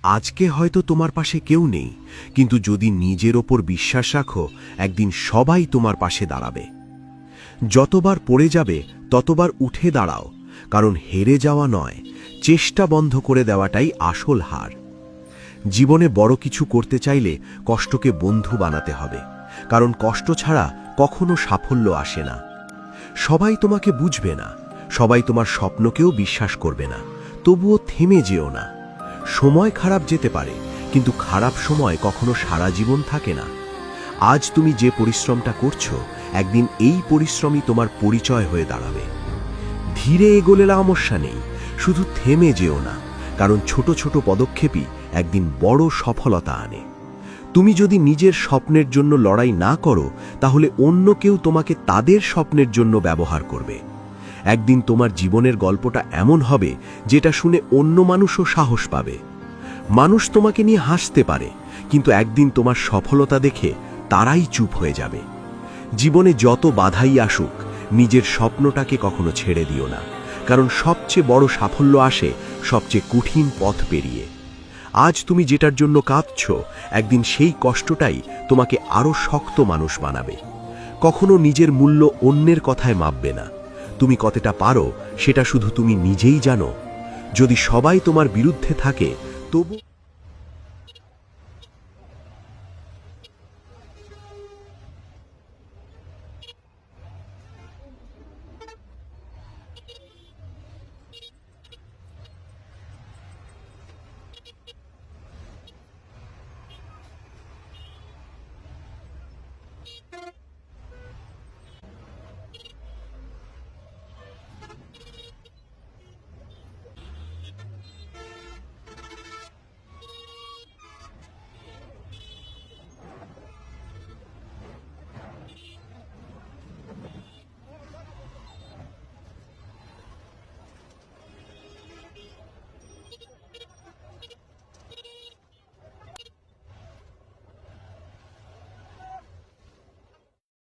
আজকে হয়তো তোমার পাশে কেউ নেই, কিন্তু যদি নিজের ওপর বিশ্বাস রাখো, একদিন সবাই তোমার পাশে দাঁড়াবে। যতবার পড়ে যাবে ততবার উঠে দাঁড়াও, কারণ হেরে যাওয়া নয়, চেষ্টা বন্ধ করে দেওয়াটাই আসল হার। জীবনে বড় কিছু করতে চাইলে কষ্টকে বন্ধু বানাতে হবে, কারণ কষ্ট ছাড়া কখনো সাফল্য আসে না। সবাই তোমাকে বুঝবে না, সবাই তোমার স্বপ্নকেও বিশ্বাস করবে না, তবুও থেমে যেও না। সময় খারাপ যেতে পারে, কিন্তু খারাপ সময় কখনো সারা জীবন থাকে না। আজ তুমি যে পরিশ্রমটা করছো, একদিন এই পরিশ্রমই তোমার পরিচয় হয়ে দাঁড়াবে। ধীরে এগোলে সমস্যা নেই, শুধু থেমে যেও না, কারণ ছোট ছোট পদক্ষেপই একদিন বড় সফলতা আনে। তুমি যদি নিজের স্বপ্নের জন্য লড়াই না করো, তাহলে অন্য কেউ তোমাকে তাদের স্বপ্নের জন্য ব্যবহার করবে। একদিন তোমার জীবনের গল্পটা এমন হবে যেটা শুনে অন্য মানুষও সাহস পাবে। মানুষ তোমাকে নিয়ে হাসতে পারে, কিন্তু একদিন তোমার সফলতা দেখে তারাই চুপ হয়ে যাবে। জীবনে যত বাধাই আসুক, নিজের স্বপ্নটাকে কখনো ছেড়ে দিও না, কারণ সবচেয়ে বড় সাফল্য আসে সবচেয়ে কঠিন পথ পেরিয়ে। আজ তুমি যেটার জন্য কাঁদছ, একদিন সেই কষ্টটাই তোমাকে আরো শক্ত মানুষ বানাবে। কখনো নিজের মূল্য অন্যের কথায় মাপবে না। তুমি কতটা পারো সেটা শুধু তুমি নিজেই জানো। যদি সবাই তোমার বিরুদ্ধে থাকে, তবু